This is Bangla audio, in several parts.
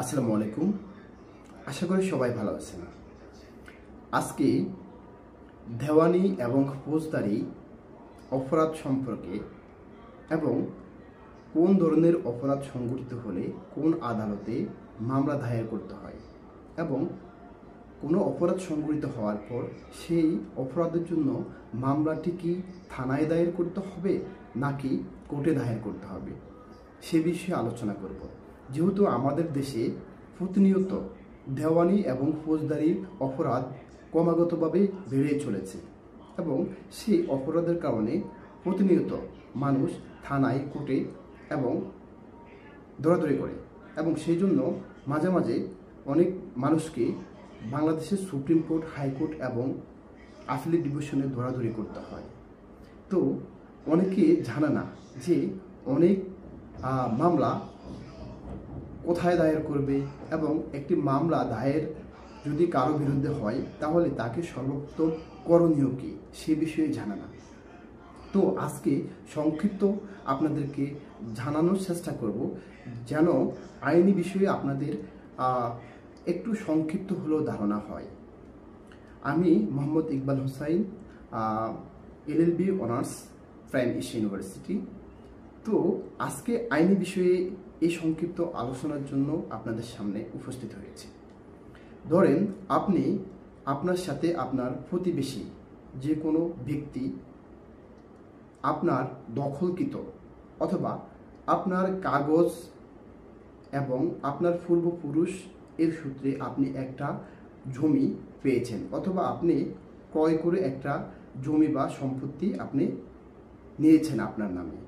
আসসালামু আলাইকুম। আশা করি সবাই ভালো আছেন। আজকে দেওয়ানি এবং ফৌজদারি অপরাধ সম্পর্কে এবং কোন ধরনের অপরাধ সংঘটিত হলে কোন আদালতে মামলা দায়ের করতে হয় এবং কোনো অপরাধ সংঘটিত হওয়ার পর সেই অপরাধের জন্য মামলাটি কি থানায় দায়ের করতে হবে নাকি কোর্টে দায়ের করতে হবে সে বিষয়ে আলোচনা করব। যেহেতু আমাদের দেশে প্রতিনিয়ত দেওয়ানি এবং ফৌজদারি অপরাধ ক্রমাগতভাবে বেড়ে চলেছে এবং সেই অপরাধের কারণে প্রতিনিয়ত মানুষ থানায় কোর্টে এবং দৌড়াদৌড়ি করে এবং সেই জন্য মাঝে মাঝে অনেক মানুষকে বাংলাদেশের সুপ্রিম কোর্ট, হাইকোর্ট এবং আপিল ডিভিশনে দৌড়াদৌড়ি করতে হয়। তো অনেকে জানে না যে অনেক মামলা কোথায় দায়ের করবে এবং একটি মামলা দায়ের যদি কারো বিরুদ্ধে হয় তাহলে তাকে সর্বোত্তম করণীয় কী সে বিষয়ে জানে না। তো আজকে সংক্ষিপ্ত আপনাদেরকে জানানোর চেষ্টা করব যেন আইনি বিষয়ে আপনাদের একটু সংক্ষিপ্ত হলেও ধারণা হয়। আমি Mohammad Iqbal Hossain, LLB honours, prime Asia university. তো আজকে আইনি বিষয়ে এই সংক্ষিপ্ত আলোচনার জন্য আপনাদের সামনে উপস্থিত হয়েছে। ধরেন আপনি আপনার সাথে আপনার প্রতিবেশী যে কোনো ব্যক্তি আপনার দখলকৃত অথবা আপনার কাগজ এবং আপনার পূর্বপুরুষ এর সূত্রে আপনি একটা জমি পেয়েছেন অথবা আপনি ক্রয় করে একটা জমি বা সম্পত্তি আপনি নিয়েছেন আপনার নামে।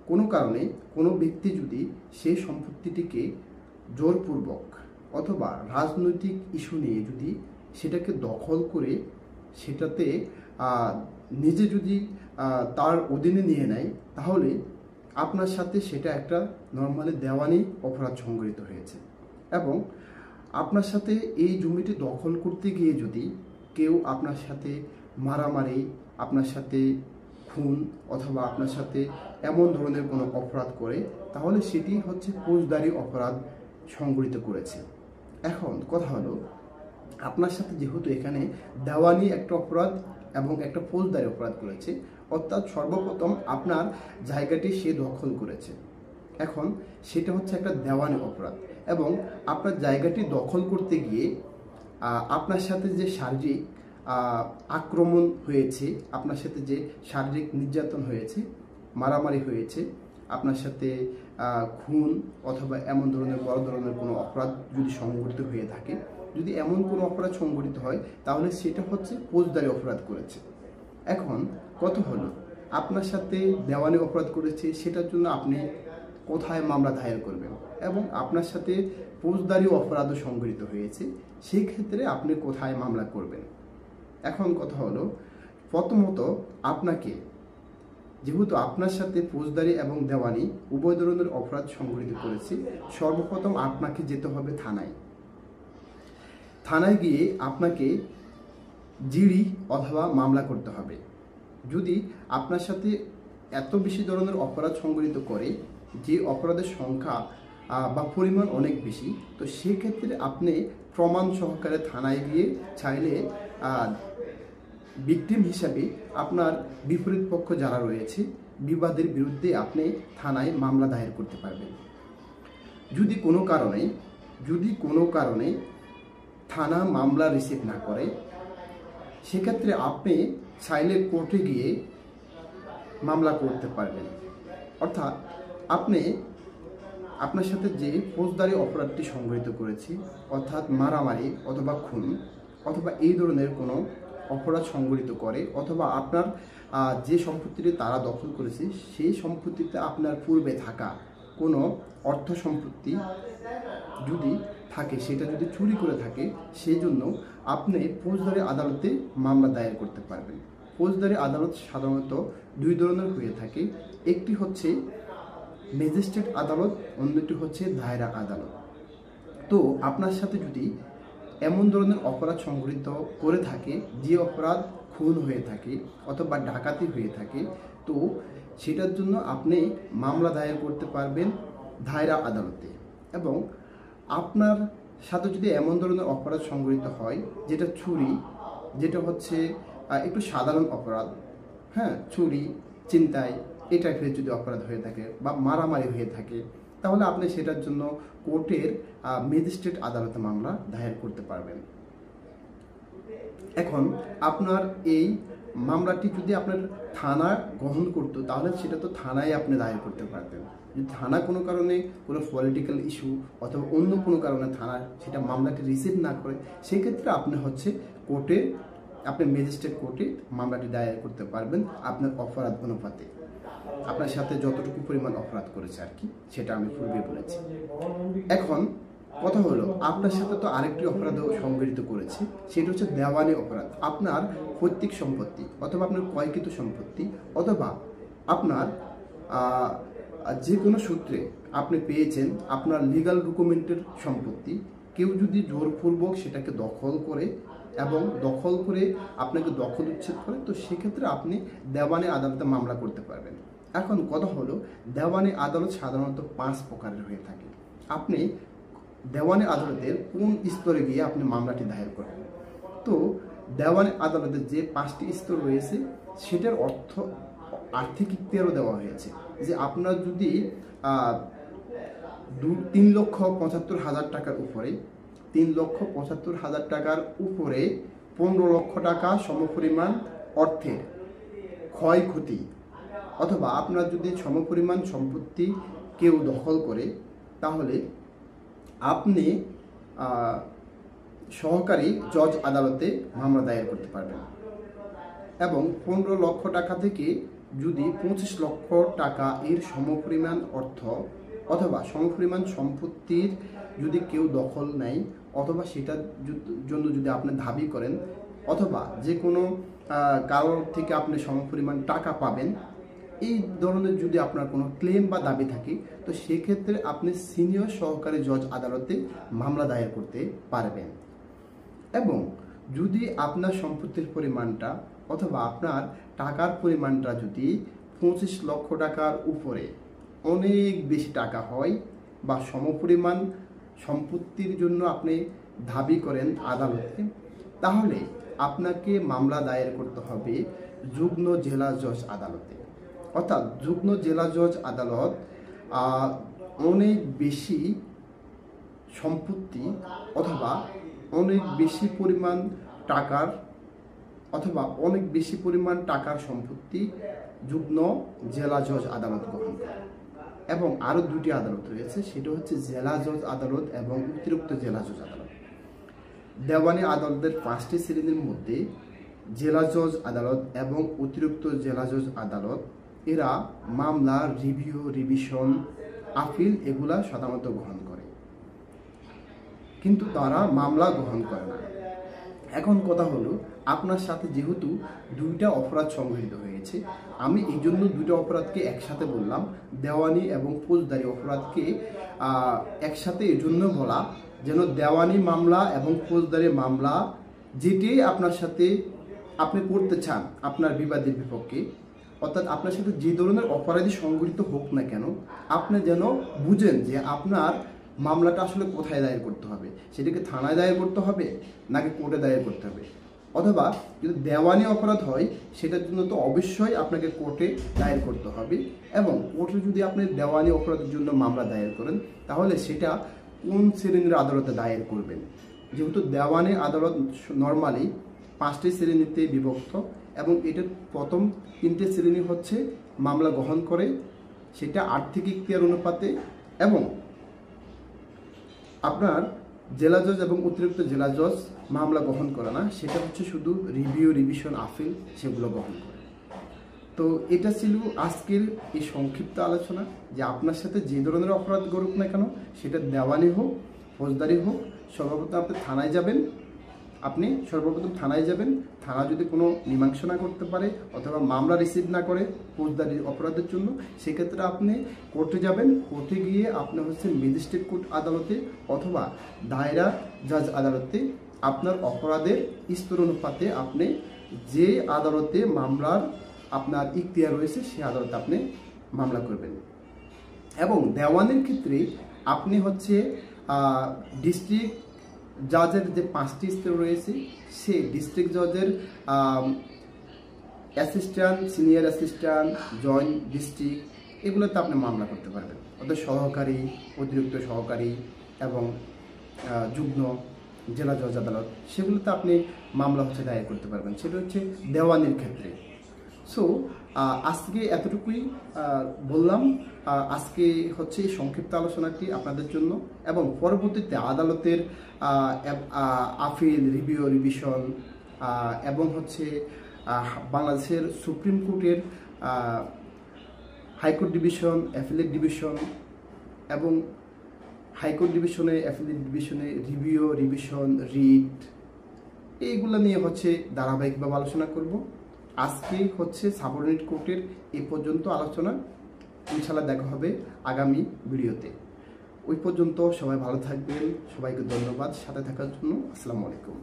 কোনো কারণে কোনো ব্যক্তি যদি সেই সম্পত্তিটিকে জোরপূর্বক অথবা রাজনৈতিক ইস্যু নিয়ে যদি সেটাকে দখল করে সেটাতে নিজে যদি তার অধীনে নিয়ে নেয় তাহলে আপনার সাথে সেটা একটা নর্মালি দেওয়ানি অপরাধ সংঘটিত হয়েছে এবং আপনার সাথে এই জমিটি দখল করতে গিয়ে যদি কেউ আপনার সাথে মারামারি, আপনার সাথে খুন অথবা আপনার সাথে এমন ধরনের কোনো অপরাধ করে তাহলে সেটি হচ্ছে ফৌজদারি অপরাধ সংঘটিত করেছে। এখন কথা হলো আপনার সাথে যেহেতু এখানে দেওয়ানি একটা অপরাধ এবং একটা ফৌজদারি অপরাধ করেছে, অর্থাৎ সর্বপ্রথম আপনার জায়গাটি সে দখল করেছে, এখন সেটা হচ্ছে একটা দেওয়ানি অপরাধ এবং আপনার জায়গাটি দখল করতে গিয়ে আপনার সাথে যে শারীরিক আক্রমণ হয়েছে, আপনার সাথে যে শারীরিক নির্যাতন হয়েছে, মারামারি হয়েছে, আপনার সাথে খুন অথবা এমন ধরনের বড় ধরনের কোনো অপরাধ যদি সংঘটিত হয়ে থাকে, যদি এমন কোনো অপরাধ সংঘটিত হয় তাহলে সেটা হচ্ছে ফৌজদারি অপরাধ করেছে। এখন কথা হলো আপনার সাথে দেওয়ানি অপরাধ করেছে, সেটার জন্য আপনি কোথায় মামলা দায়ের করবেন এবং আপনার সাথে ফৌজদারি অপরাধও সংঘটিত হয়েছে, সেই ক্ষেত্রে আপনি কোথায় মামলা করবেন। এখন কথা হলো প্রথমত আপনাকে যেহেতু আপনার সাথে ফৌজদারি এবং দেওয়ানি উভয় ধরনের অপরাধ সংঘটিত করেছে, সর্বপ্রথম আপনাকে যেতে হবে থানায়। থানায় গিয়ে আপনাকে জিডি অথবা মামলা করতে হবে। যদি আপনার সাথে এত বেশি ধরনের অপরাধ সংঘটিত করে যে অপরাধের সংখ্যা বা পরিমাণ অনেক বেশি, তো সেক্ষেত্রে আপনি প্রমাণ সহকারে থানায় গিয়ে চাইলে ভিকটিম হিসাবে আপনার বিপরীত পক্ষ যারা রয়েছে বিবাদের বিরুদ্ধে আপনি থানায় মামলা দায়ের করতে পারবেন। যদি কোনো কারণে থানা মামলা রিসিভ না করে সেক্ষেত্রে আপনি চাইলে কোর্টে গিয়ে মামলা করতে পারবেন। অর্থাৎ আপনি আপনার সাথে যে ফৌজদারি অপরাধটি সংঘটিত করেছে অর্থাৎ মারামারি অথবা খুন অথবা এই ধরনের কোনো অপরাধ সংঘটিত করে অথবা আপনার যে সম্পত্তিটি তারা দখল করেছে সেই সম্পত্তিতে আপনার পূর্বে থাকা কোনো অর্থ সম্পত্তি যদি থাকে, সেটা যদি চুরি করে থাকে, সেই জন্য আপনি ফৌজদারি আদালতে মামলা দায়ের করতে পারবেন। ফৌজদারি আদালত সাধারণত দুই ধরনের হয়ে থাকে, একটি হচ্ছে ম্যাজিস্ট্রেট আদালত, অন্যটি হচ্ছে দায়রা আদালত। তো আপনার সাথে যদি এমন ধরনের অপরাধ সংঘটিত করে থাকে যে অপরাধ খুন হয়ে থাকে অথবা ডাকাতি হয়ে থাকে, তো সেটার জন্য আপনি মামলা দায়ের করতে পারবেন দায়রা আদালতে এবং আপনার সাথে যদি এমন ধরনের অপরাধ সংঘটিত হয় যেটা চুরি, যেটা হচ্ছে একটু সাধারণ অপরাধ, হ্যাঁ, চুরি, ছিনতাই এই টাইপের যদি অপরাধ হয়ে থাকে বা মারামারি হয়ে থাকে, তাহলে আপনি সেটার জন্য কোর্টের ম্যাজিস্ট্রেট আদালতে মামলা দায়ের করতে পারবেন। এখন আপনার এই মামলাটি যদি আপনার থানা গ্রহণ করতো, তাহলে সেটা তো থানায় আপনি দায়ের করতে পারতেন। যদি থানা কোনো কারণে কোনো পলিটিক্যাল ইস্যু অথবা অন্য কোনো কারণে থানা সেটা মামলাটি রিসিভ না করে, সেক্ষেত্রে আপনি হচ্ছে কোর্টে, আপনি ম্যাজিস্ট্রেট কোর্টে মামলাটি দায়ের করতে পারবেন আপনার অপরাধ অনুপাতে, আপনার সাথে যতটুকু পরিমাণ অপরাধ করেছে আর কি, সেটা আমি পূর্বে বলেছি। এখন কথা হলো, আপনার সাথে তো আরেকটি অপরাধও সংঘটিত করেছে, সেটা হচ্ছে দেওয়ানি অপরাধ। আপনার পৈতৃক সম্পত্তি অথবা আপনার ক্রয়কৃত সম্পত্তি অথবা আপনার যে কোনো সূত্রে আপনি পেয়েছেন আপনার লিগাল ডকুমেন্টের সম্পত্তি, কেউ যদি জোরপূর্বক সেটাকে দখল করে এবং দখল করে আপনাকে দখল উচ্ছেদ করে, তো সেক্ষেত্রে আপনি দেওয়ানি আদালতে মামলা করতে পারবেন। এখন কথা হলো, দেওয়ানি আদালত সাধারণত 5 প্রকারের হয়ে থাকে। আপনি দেওয়ানি আদালতের কোন স্তরে গিয়ে আপনি মামলাটি দায়ের করবেন? তো দেওয়ানি আদালতের যে 5টি স্তর রয়েছে, সেটার আর্থিক ইখতিয়ারও দেওয়া হয়েছে যে আপনার যদি 3,75,000 টাকার উপরে, 3,75,000 টাকার উপরে 15 লক্ষ টাকা সমপরিমাণ অর্থের ক্ষয়ক্ষতি অথবা আপনার যদি সমপরিমাণ সম্পত্তি কেউ দখল করে, তাহলে আপনি সহকারী জজ আদালতে মামলা দায়ের করতে পারবেন। এবং 15 লক্ষ টাকা থেকে যদি 25 লক্ষ টাকা এর সমপরিমাণ অর্থ অথবা সমপরিমাণ সম্পত্তির যদি কেউ দখল নেয় অথবা সেটার জন্য যদি আপনি দাবি করেন অথবা যে কোনো কারোর থেকে আপনি সমপরিমাণ টাকা পাবেন, এই ধরনের যদি আপনার কোনো ক্লেম বা দাবি থাকে, তো সেক্ষেত্রে আপনি সিনিয়র সহকারী জজ আদালতে মামলা দায়ের করতে পারবেন। এবং যদি আপনার সম্পত্তির পরিমাণটা অথবা আপনার টাকার পরিমাণটা যদি 25 লক্ষ টাকার উপরে অনেক বেশি টাকা হয় বা সমপরিমাণ সম্পত্তির জন্য আপনি দাবি করেন আদালতে, তাহলে আপনাকে মামলা দায়ের করতে হবে যুগ্ম জেলা জজ আদালতে। অর্থাৎ যুগ্ম জেলা জজ আদালত অনেক বেশি সম্পত্তি অথবা অনেক বেশি পরিমাণ টাকার সম্পত্তি যুগ্ম জেলা জজ আদালত গ্রহণ করে। এবং আরও 2টি আদালত রয়েছে, সেটা হচ্ছে জেলা জজ আদালত এবং অতিরিক্ত জেলা জজ আদালত। দেওয়ানি আদালতের 5টি শ্রেণীর মধ্যে জেলা জজ আদালত এবং অতিরিক্ত জেলা জজ আদালত, এরা মামলা রিভিউ, রিভিশন, আপিল এগুলা সাধারণত গ্রহণ করে, কিন্তু তারা মামলা গ্রহণ করে না। এখন কথা হলো, আপনার সাথে যেহেতু 2টা অপরাধ সংঘটিত হয়েছে, আমি এই জন্য 2টা অপরাধকে একসাথে বললাম। দেওয়ানি এবং ফৌজদারি অপরাধকে একসাথে এই জন্য বলা, যেন দেওয়ানি মামলা এবং ফৌজদারি মামলা যেটাই আপনার সাথে আপনি করতে চান আপনার বিবাদের বিপক্ষে, অর্থাৎ আপনার সাথে যে ধরনের অপরাধী সংঘটিত হোক না কেন, আপনি যেন বুঝেন যে আপনার মামলাটা আসলে কোথায় দায়ের করতে হবে, সেটাকে থানায় দায়ের করতে হবে নাকি কোর্টে দায়ের করতে হবে। অথবা যদি দেওয়ানি অপরাধ হয়, সেটার জন্য তো অবশ্যই আপনাকে কোর্টে দায়ের করতে হবে। এবং কোর্টে যদি আপনি দেওয়ানি অপরাধের জন্য মামলা দায়ের করেন, তাহলে সেটা কোন শ্রেণীর আদালতে দায়ের করবেন। যেহেতু দেওয়ানি আদালত নর্মালি 5টি শ্রেণীতে বিভক্ত, এবং এটার প্রথম 3টে শ্রেণী হচ্ছে মামলা গ্রহণ করে, সেটা আর্থিক ইখতিয়ার অনুপাতে, এবং আপনার জেলা জজ এবং অতিরিক্ত জেলা জজ মামলা গ্রহণ করে না, সেটা হচ্ছে শুধু রিভিউ, রিভিশন, আপিল সেগুলো গ্রহণ করে। তো এটা ছিল আজকের এই সংক্ষিপ্ত আলোচনা, যে আপনার সাথে যে ধরনের অপরাধ করুক না কেন, সেটা দেওয়ানি হোক, ফৌজদারি হোক, সর্বপ্রথম আপনি থানায় যাবেন। থানা যদি কোনো মীমাংসা না করতে পারে অথবা মামলা রিসিভ না করে ফৌজদারি অপরাধের জন্য, সেক্ষেত্রে আপনি কোর্টে যাবেন। কোর্টে গিয়ে আপনি হচ্ছে ম্যাজিস্ট্রেট কোর্ট আদালতে অথবা দায়রা জজ আদালতে আপনার অপরাধের স্তর অনুপাতে আপনি যে আদালতে মামলার আপনার ইখতিয়ার রয়েছে, সেই আদালতে আপনি মামলা করবেন। এবং দেওয়ানির ক্ষেত্রে আপনি হচ্ছে ডিস্ট্রিক্ট জাজের যে 5টি স্তর রয়েছে, সেই ডিস্ট্রিক্ট জজের assistant, senior assistant, joint district, এগুলোতে আপনি মামলা করতে পারবেন। অর্থাৎ সহকারী, অতিরিক্ত সহকারী এবং যুগ্ম জেলা জজ আদালত, সেগুলোতে আপনি মামলা দায়ের করতে পারবেন। সেটা হচ্ছে দেওয়ানির ক্ষেত্রে। সো আজকে এতটুকুই বললাম। আজকে হচ্ছে সংক্ষিপ্ত আলোচনাটি আপনাদের জন্য, এবং পরবর্তীতে আদালতের আপিল, রিভিশন এবং হচ্ছে বাংলাদেশের সুপ্রিম কোর্টের হাইকোর্ট ডিভিশন, অ্যাপিলেট ডিভিশন এবং হাইকোর্ট ডিভিশনে, অ্যাপিলেট ডিভিশনে রিভিশন, রিট, এইগুলো নিয়ে হচ্ছে ধারাবাহিকভাবে আলোচনা করব। আজকে হচ্ছে সাবঅর্ডিনেট কোর্টের এই পর্যন্ত আলোচনা। ইনশাআল্লাহ দেখা হবে আগামী ভিডিওতে। ওই পর্যন্ত সবাই ভালো থাকবেন। সবাইকে ধন্যবাদ সাথে থাকার জন্য। আসসালামু আলাইকুম।